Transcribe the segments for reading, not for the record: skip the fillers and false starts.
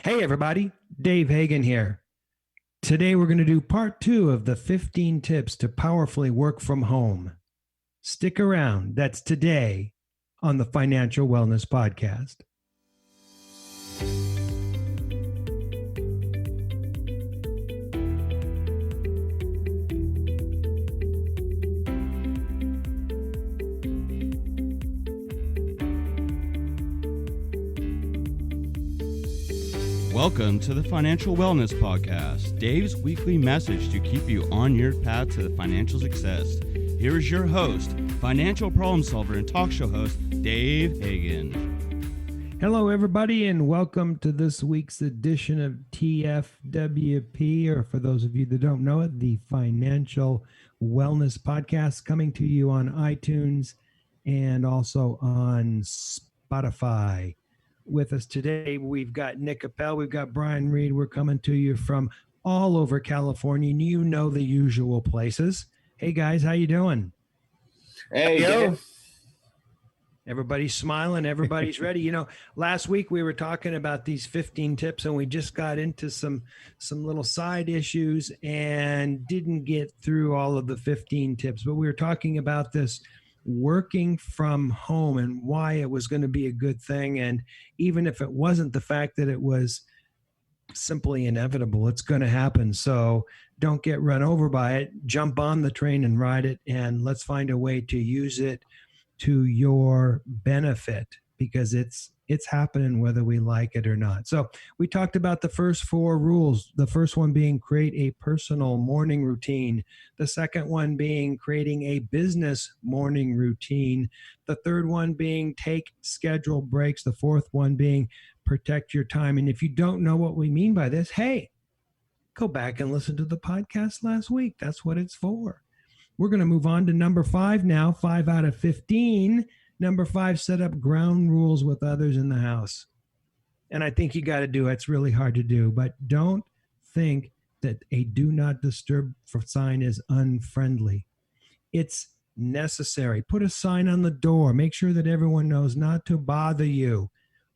Hey everybody, Dave Hagan here. Today we're going to do part 2 of the 15 tips to powerfully work from home. Stick around. That's today on the Financial Wellness Podcast. Welcome to the Financial Wellness Podcast, Dave's weekly message to keep you on your path to financial success. Here is your host, financial problem solver and talk show host, Dave Hagan. Hello, everybody, and welcome to this week's edition of TFWP, or for those of you that don't know it, the Financial Wellness Podcast, coming to you on iTunes and also on Spotify. With us today, we've got Nick Appel, we've got Brian Reed. We're coming to you from all over California. You know the usual places. Hey guys, how you doing? Hey, yo. Everybody's smiling. Everybody's ready. You know, last week we were talking about these 15 tips, and we just got into some little side issues and didn't get through all of the 15 tips. But we were talking about this working from home and why it was going to be a good thing. And even if it wasn't, the fact that it was simply inevitable, it's going to happen. So don't get run over by it. Jump on the train and ride it. And let's find a way to use it to your benefit, because it's happening whether we like it or not. So we talked about the first 4 rules. The first one being create a personal morning routine. The second one being creating a business morning routine. The third one being take scheduled breaks. The fourth one being protect your time. And if you don't know what we mean by this, hey, go back and listen to the podcast last week. That's what it's for. We're going to move on to number 5 now, 5 out of 15. Number 5, set up ground rules with others in the house. And I think you got to do it. It's really hard to do, but don't think that a do not disturb sign is unfriendly. It's necessary. Put a sign on the door. Make sure that everyone knows not to bother you.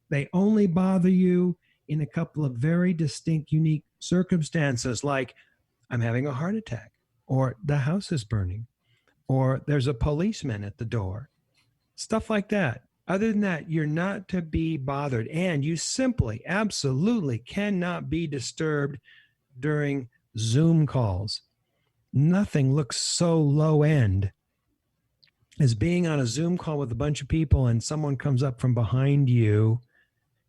They only bother you in a couple of very distinct, unique circumstances, like I'm having a heart attack, or the house is burning, or there's a policeman at the door. Stuff like that. Other than that, you're not to be bothered, and you simply, absolutely cannot be disturbed during Zoom calls. Nothing looks so low end as being on a Zoom call with a bunch of people and someone comes up from behind you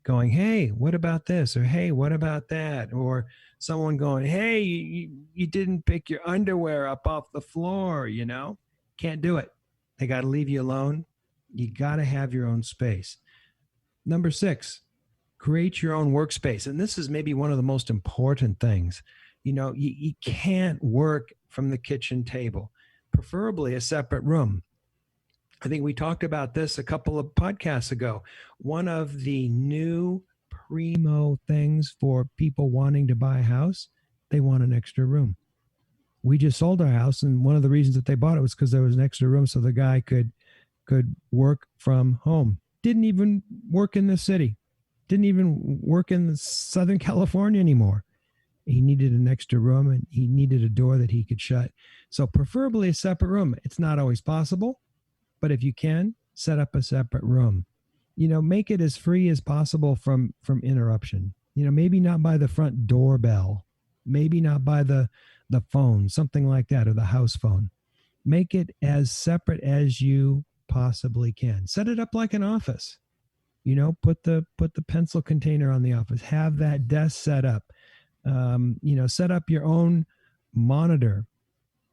going, hey, what about this? Or, hey, what about that? Or someone going, hey, you didn't pick your underwear up off the floor, you know? Can't do it. They got to leave you alone. You got to have your own space. Number 6, create your own workspace. And this is maybe one of the most important things. You know, you can't work from the kitchen table, preferably a separate room. I think we talked about this a couple of podcasts ago. One of the new primo things for people wanting to buy a house, they want an extra room. We just sold our house, and one of the reasons that they bought it was because there was an extra room so the guy could work from home. Didn't even work in the city. Didn't even work in Southern California anymore. He needed an extra room, and he needed a door that he could shut. So preferably a separate room. It's not always possible, but if you can, set up a separate room. You know, make it as free as possible from interruption. You know, maybe not by the front doorbell, maybe not by the phone, something like that, or the house phone. Make it as separate as you possibly can. Set it up like an office. You know, put the pencil container on the office. Have that desk set up. You know, set up your own monitor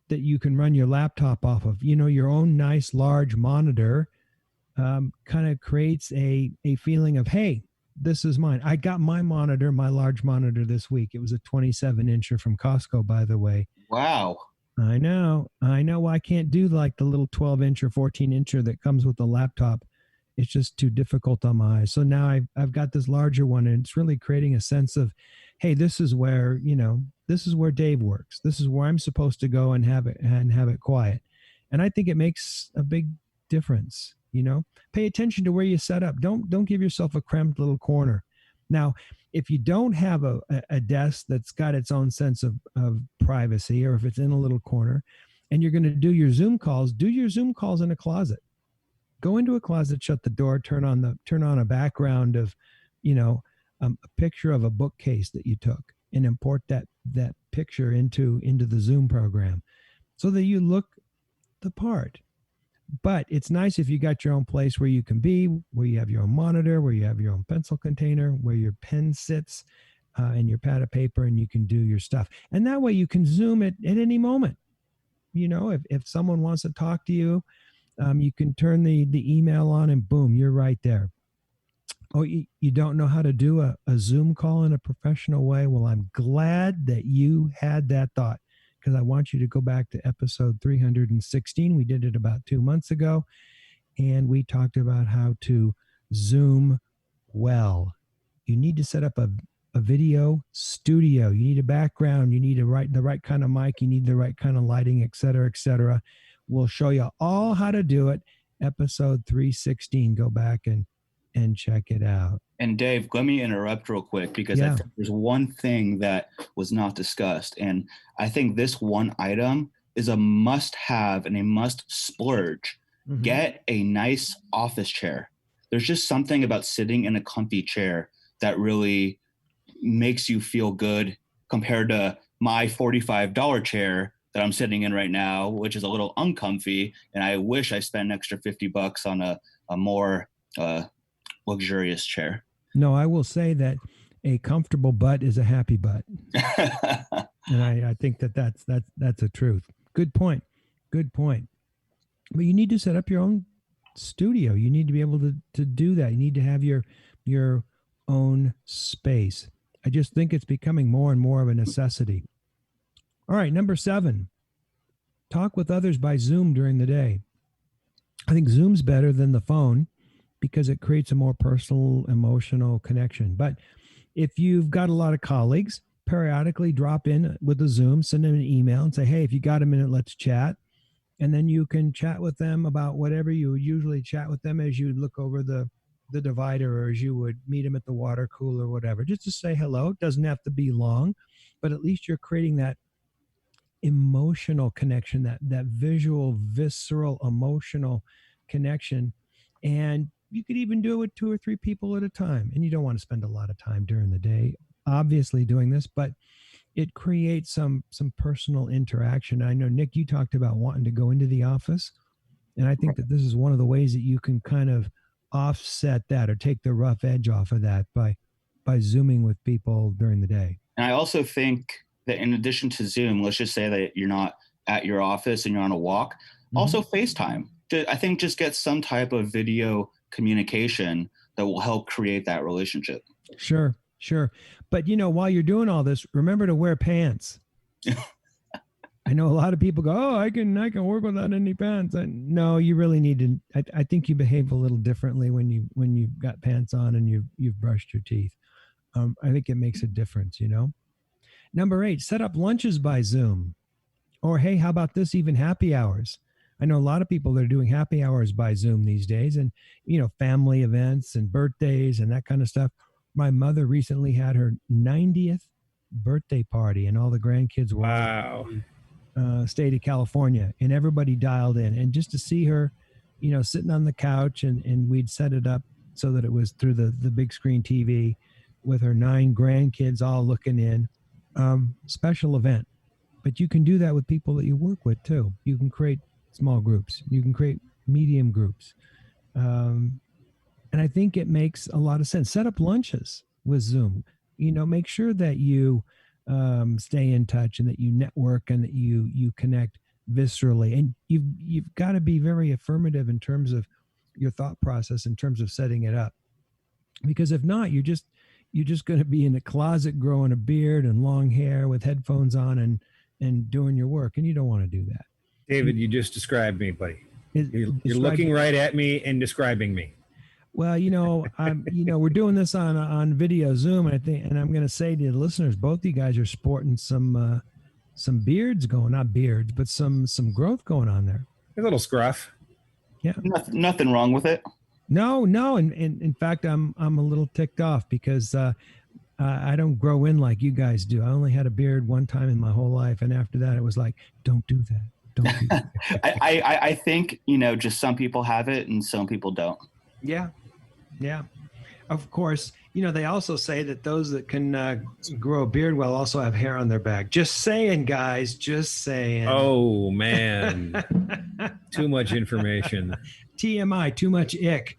that you can run your laptop off of. You know, your own nice large monitor kind of creates a feeling of, hey, this is mine. I got my monitor, my large monitor this week. It was a 27-incher from Costco, by the way. Wow. I know. I can't do like the little 12-inch or 14-incher that comes with the laptop. It's just too difficult on my eyes. So now I've got this larger one, and it's really creating a sense of, hey, this is where, you know, this is where Dave works. This is where I'm supposed to go and have it quiet. And I think it makes a big difference. You know, pay attention to where you set up. Don't give yourself a cramped little corner. Now, if you don't have a desk that's got its own sense of privacy, or if it's in a little corner and you're going to do your Zoom calls in a closet. Go into a closet, shut the door, turn on a background of, a picture of a bookcase that you took, and import that picture into the Zoom program so that you look the part. But it's nice if you got your own place where you can be, where you have your own monitor, where you have your own pencil container, where your pen sits, and your pad of paper, and you can do your stuff. And that way you can Zoom it at any moment. If someone wants to talk to you, you can turn the email on and boom, you're right there. Oh, you don't know how to do a Zoom call in a professional way? Well, I'm glad that you had that thought, because I want you to go back to episode 316. We did it about 2 months ago, and we talked about how to Zoom well. You need to set up a video studio. You need a background. You need the right kind of mic. You need the right kind of lighting, et cetera, et cetera. We'll show you all how to do it. Episode 316. Go back and check it out. And Dave, let me interrupt real quick, because I think there's one thing that was not discussed. And I think this one item is a must have and a must splurge. Mm-hmm. Get a nice office chair. There's just something about sitting in a comfy chair that really makes you feel good compared to my $45 chair that I'm sitting in right now, which is a little uncomfy. And I wish I spent an extra $50 on a more luxurious chair. No, I will say that a comfortable butt is a happy butt. And I think that's a truth. Good point. But you need to set up your own studio. You need to be able to do that. You need to have your own space. I just think it's becoming more and more of a necessity. All right, number 7, talk with others by Zoom during the day. I think Zoom's better than the phone because it creates a more personal, emotional connection. But if you've got a lot of colleagues, periodically drop in with a Zoom, send them an email and say, hey, if you got a minute, let's chat. And then you can chat with them about whatever you would usually chat with them as you look over the divider, or as you would meet them at the water cooler or whatever, just to say hello. It doesn't have to be long, but at least you're creating that emotional connection, that visual, visceral, emotional connection. And you could even do it with 2 or 3 people at a time. And you don't want to spend a lot of time during the day, obviously, doing this, but it creates some personal interaction. I know, Nick, you talked about wanting to go into the office. And I think that this is one of the ways that you can kind of offset that or take the rough edge off of that by Zooming with people during the day. And I also think that in addition to Zoom, let's just say that you're not at your office and you're on a walk, also FaceTime. I think just get some type of video communication that will help create that relationship. Sure. But, while you're doing all this, remember to wear pants. I know a lot of people go, oh, I can work without any pants. No, you really need to. I think you behave a little differently when you've got pants on and you've brushed your teeth. I think it makes a difference, Number 8, set up lunches by Zoom. Or, hey, how about this? Even happy hours. I know a lot of people that are doing happy hours by Zoom these days, and, family events and birthdays and that kind of stuff. My mother recently had her 90th birthday party, and all the grandkids were in the state of California, and everybody dialed in. And just to see her, sitting on the couch, and we'd set it up so that it was through the big screen TV with her 9 grandkids all looking in. Special event. But you can do that with people that you work with too. You can create small groups. You can create medium groups. And I think it makes a lot of sense. Set up lunches with Zoom. Make sure that you stay in touch and that you network and that you connect viscerally. And you've got to be very affirmative in terms of your thought process, in terms of setting it up. Because if not, you're just going to be in a closet growing a beard and long hair with headphones on and doing your work. And you don't want to do that. David, you just described me, buddy. You're looking right at me and describing me. Well, we're doing this on video Zoom, and I'm going to say to the listeners, both of you guys are sporting some beards going, not beards, but some growth going on there. A little scruff. Yeah. Nothing wrong with it. No, no. And in fact, I'm a little ticked off because I don't grow in like you guys do. I only had a beard one time in my whole life, and after that, it was like, don't do that. Don't do that. I think, just some people have it and some people don't. Yeah. Yeah. Of course, they also say that those that can grow a beard well also have hair on their back. Just saying, guys, just saying. Oh, man. Too much information. TMI, too much ick.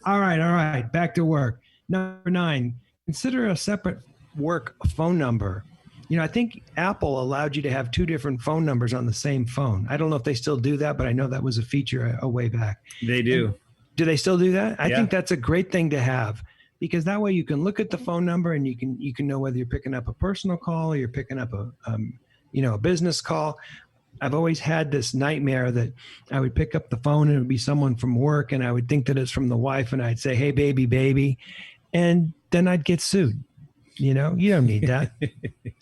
All right. Back to work. Number 9, consider a separate work phone number. I think Apple allowed you to have 2 different phone numbers on the same phone. I don't know if they still do that, but I know that was a feature a way back. They do. And do they still do that? I think that's a great thing to have, because that way you can look at the phone number and you can know whether you're picking up a personal call or you're picking up a business call. I've always had this nightmare that I would pick up the phone and it would be someone from work, and I would think that it's from the wife, and I'd say, "Hey, baby," and then I'd get sued. You don't need that.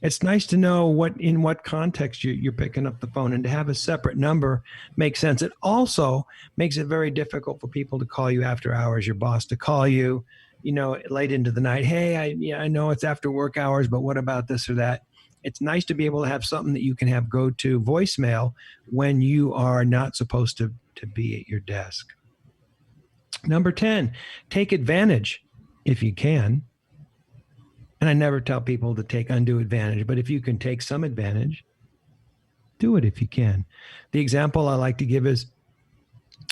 It's nice to know in what context you're picking up the phone, and to have a separate number makes sense. It also makes it very difficult for people to call you after hours, your boss to call you, late into the night. Hey, I know it's after work hours, but what about this or that? It's nice to be able to have something that you can have go to voicemail when you are not supposed to be at your desk. Number 10, take advantage if you can. And I never tell people to take undue advantage, but if you can take some advantage, do it if you can. The example I like to give is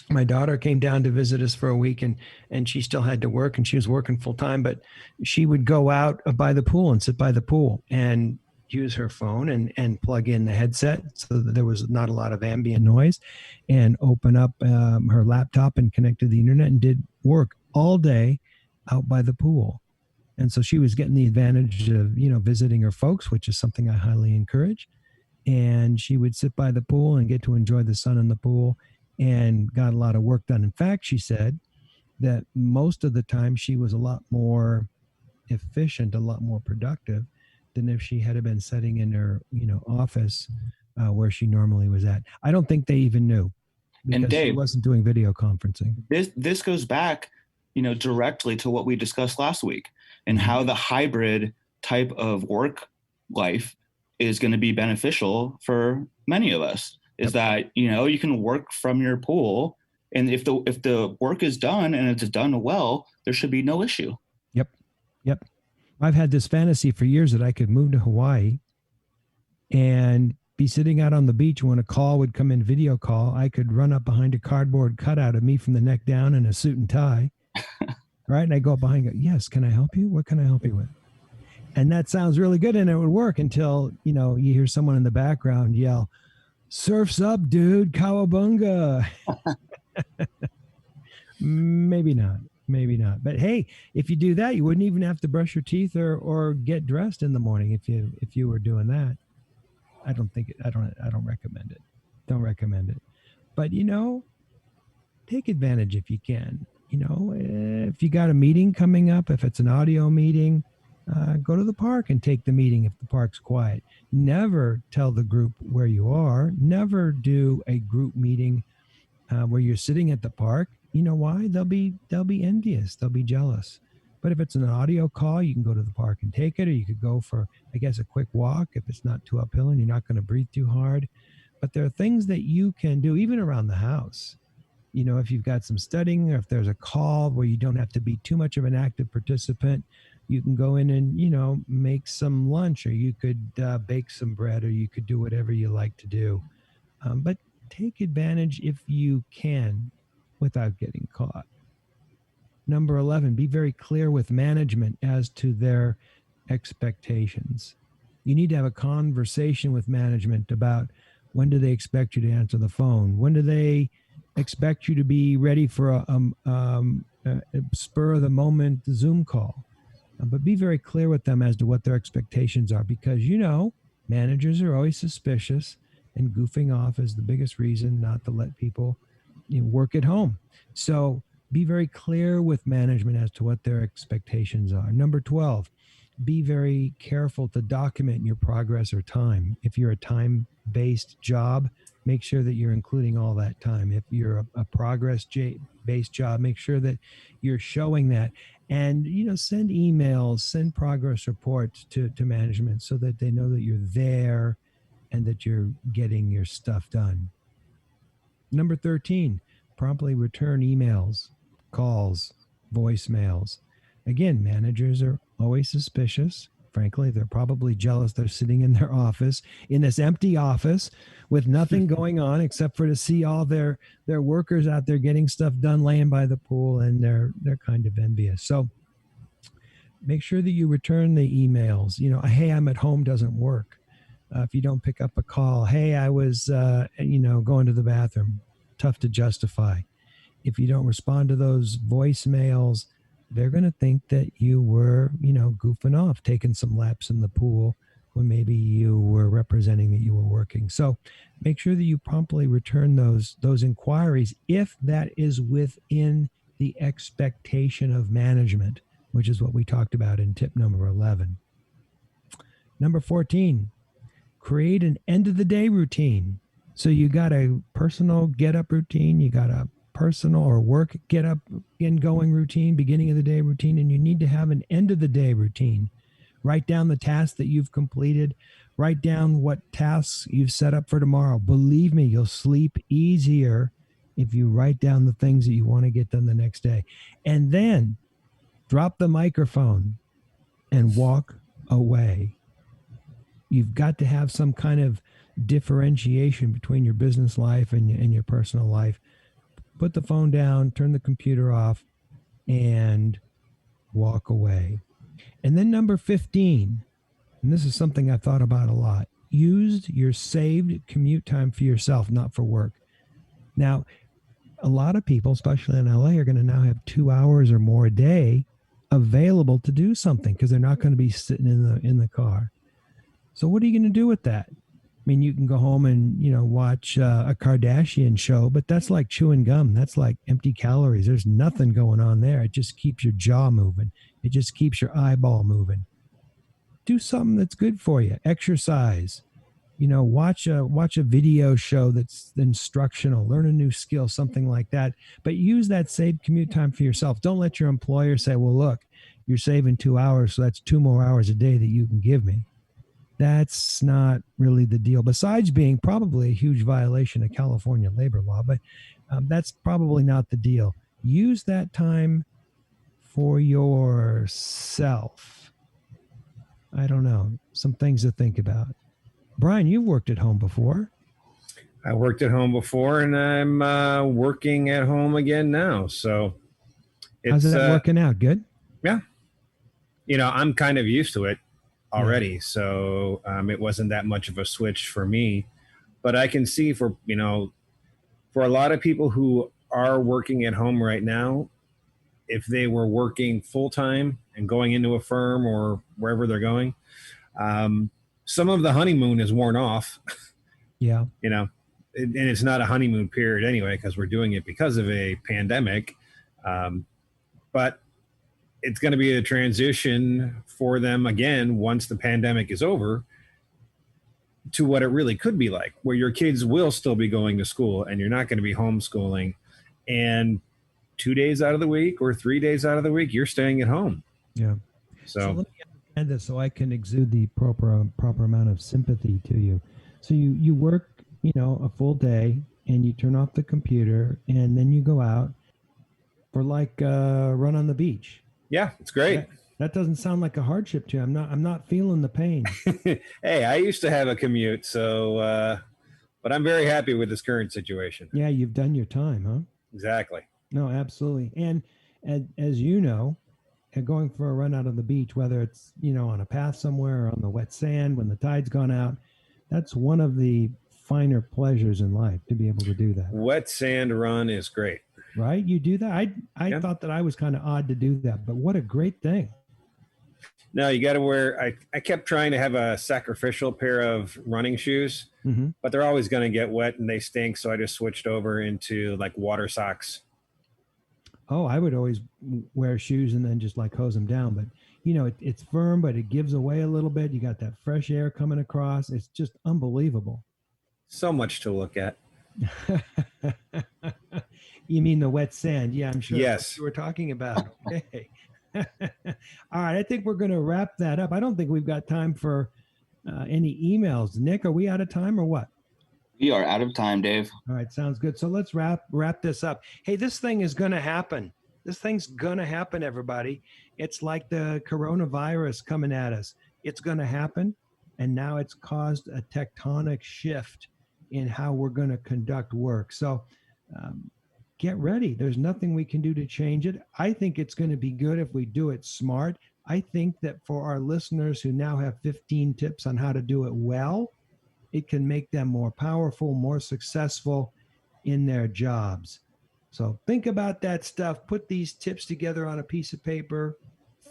my daughter came down to visit us for a week, and she still had to work, and she was working full time, but she would go out by the pool and sit by the pool and use her phone and plug in the headset so that there was not a lot of ambient noise, and open up her laptop and connect to the internet and did work all day out by the pool. And so she was getting the advantage of, visiting her folks, which is something I highly encourage. And she would sit by the pool and get to enjoy the sun in the pool, and got a lot of work done. In fact, she said that most of the time she was a lot more efficient, a lot more productive than if she had been sitting in her, office where she normally was at. I don't think they even knew, because and Dave, she wasn't doing video conferencing. This goes back, directly to what we discussed last week, and how the hybrid type of work life is going to be beneficial for many of us. Is that, you can work from your pool, and if the work is done and it's done well, there should be no issue. Yep. I've had this fantasy for years that I could move to Hawaii and be sitting out on the beach when a call would come in, video call. I could run up behind a cardboard cutout of me from the neck down in a suit and tie. Right. And I go up behind and go, "Yes, can I help you? What can I help you with?" And that sounds really good. And it would work until, you hear someone in the background yell, "Surf's up, dude, cowabunga." Maybe not. But hey, if you do that, you wouldn't even have to brush your teeth or get dressed in the morning if you were doing that. I don't recommend it. Don't recommend it. But take advantage if you can. If you got a meeting coming up, if it's an audio meeting, go to the park and take the meeting if the park's quiet. Never tell the group where you are. Never do a group meeting where you're sitting at the park. You know why? They'll be envious. They'll be jealous. But if it's an audio call, you can go to the park and take it, or you could go for, I guess, a quick walk if it's not too uphill and you're not going to breathe too hard. But there are things that you can do even around the house. If you've got some studying, or if there's a call where you don't have to be too much of an active participant, you can go in and, make some lunch, or you could bake some bread, or you could do whatever you like to do. But take advantage if you can without getting caught. Number 11, be very clear with management as to their expectations. You need to have a conversation with management about when do they expect you to answer the phone? When do they expect you to be ready for a spur of the moment Zoom call? But be very clear with them as to what their expectations are, because managers are always suspicious, and goofing off is the biggest reason not to let people work at home. So be very clear with management as to what their expectations are. Number 12, be very careful to document your progress or time. If you're a time-based job, make sure that you're including all that time. If you're a progress-based job, make sure that you're showing that. And, send emails, send progress reports to management so that they know that you're there and that you're getting your stuff done. Number 13, promptly return emails, calls, voicemails. Again, managers are always suspicious. Frankly, they're probably jealous they're sitting in their office, in this empty office with nothing going on except for to see all their workers out there getting stuff done, laying by the pool, and they're kind of envious. So make sure that you return the emails. Hey, I'm at home doesn't work. If you don't pick up a call, hey, I was, going to the bathroom, tough to justify. If you don't respond to those voicemails, they're going to think that you were, goofing off, taking some laps in the pool when maybe you were representing that you were working. So make sure that you promptly return those inquiries if that is within the expectation of management, which is what we talked about in tip number 11. Number 14, create an end of the day routine. So you got a personal get up routine, you got a personal or work get up and going routine, beginning of the day routine, and you need to have an end of the day routine. Write down the tasks that you've completed, write down what tasks you've set up for tomorrow. Believe me, you'll sleep easier if you write down the things that you want to get done the next day. And then drop the microphone and walk away. You've got to have some kind of differentiation between your business life and your personal life. Put the phone down, turn the computer off, and walk away. And then number 15, and this is something I've thought about a lot, use your saved commute time for yourself, not for work. Now, a lot of people, especially in LA, are going to now have 2 hours or more a day available to do something because they're not going to be sitting in the car. So what are you going to do with that? I mean, you can go home and, watch a Kardashian show, but that's like chewing gum. That's like empty calories. There's nothing going on there. It just keeps your jaw moving. It just keeps your eyeball moving. Do something that's good for you. Exercise. Watch a video show that's instructional. Learn a new skill, something like that. But use that saved commute time for yourself. Don't let your employer say, well, look, you're saving 2 hours, so that's 2 more hours a day that you can give me. That's not really the deal, besides being probably a huge violation of California labor law, but that's probably not the deal. Use that time for yourself. I don't know, some things to think about. Brian, you've worked at home before. I worked at home before, and I'm working at home again now. So how's that working out? Good? Yeah. I'm kind of used to it already. Yeah. So it wasn't that much of a switch for me, but I can see for a lot of people who are working at home right now, if they were working full time and going into a firm or wherever they're going, some of the honeymoon is worn off. Yeah. And it's not a honeymoon period anyway, because we're doing it because of a pandemic. But it's going to be a transition for them again, once the pandemic is over, to what it really could be like, where your kids will still be going to school and you're not going to be homeschooling, and 2 days out of the week or 3 days out of the week, you're staying at home. Yeah. So let me understand this so I can exude the proper amount of sympathy to you. So you work, a full day and you turn off the computer and then you go out for like a run on the beach. Yeah, it's great. That doesn't sound like a hardship to you. I'm not feeling the pain. Hey, I used to have a commute, so but I'm very happy with this current situation. Yeah, you've done your time, huh? Exactly. No, absolutely. And as you know, going for a run out on the beach, whether it's, on a path somewhere or on the wet sand when the tide's gone out, that's one of the finer pleasures in life, to be able to do that. Wet sand run is great. Right? You do that? I thought that I was kind of odd to do that, but what a great thing. No, you got to wear, I kept trying to have a sacrificial pair of running shoes, but they're always going to get wet and they stink. So I just switched over into like water socks. Oh, I would always wear shoes and then just like hose them down. But, it's firm, but it gives away a little bit. You got that fresh air coming across. It's just unbelievable. So much to look at. You mean the wet sand? Yeah, I'm sure. Yes. That's what you were talking about. Okay. All right. I think we're going to wrap that up. I don't think we've got time for any emails. Nick, are we out of time or what? We are out of time, Dave. All right. Sounds good. So let's wrap this up. Hey, this thing is going to happen. This thing's going to happen, everybody. It's like the coronavirus coming at us. It's going to happen. And now it's caused a tectonic shift in how we're going to conduct work. So get ready. There's nothing we can do to change it. I think it's going to be good if we do it smart. I think that for our listeners who now have 15 tips on how to do it well, it can make them more powerful, more successful in their jobs. So think about that stuff. Put these tips together on a piece of paper.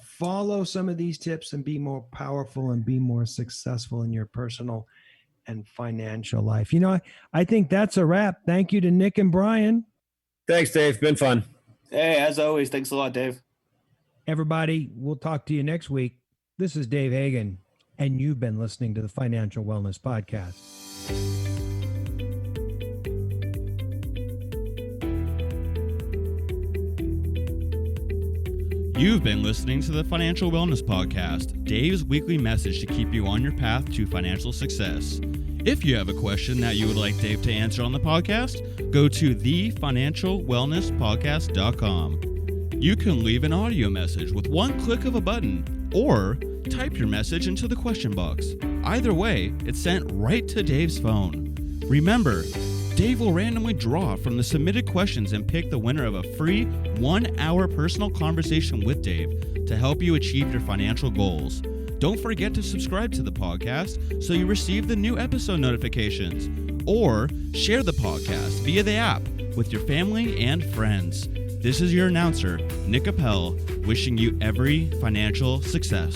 Follow some of these tips and be more powerful and be more successful in your personal and financial life. You know, I think that's a wrap. Thank you to Nick and Brian. Thanks, Dave. Been fun. Hey, as always, thanks a lot, Dave. Everybody, we'll talk to you next week. This is Dave Hagan, and you've been listening to the Financial Wellness Podcast. You've been listening to the Financial Wellness Podcast, Dave's weekly message to keep you on your path to financial success. If you have a question that you would like Dave to answer on the podcast, go to thefinancialwellnesspodcast.com. You can leave an audio message with one click of a button, or type your message into the question box. Either way, it's sent right to Dave's phone. Remember, Dave will randomly draw from the submitted questions and pick the winner of a free 1-hour personal conversation with Dave to help you achieve your financial goals. Don't forget to subscribe to the podcast so you receive the new episode notifications, or share the podcast via the app with your family and friends. This is your announcer, Nick Appel, wishing you every financial success.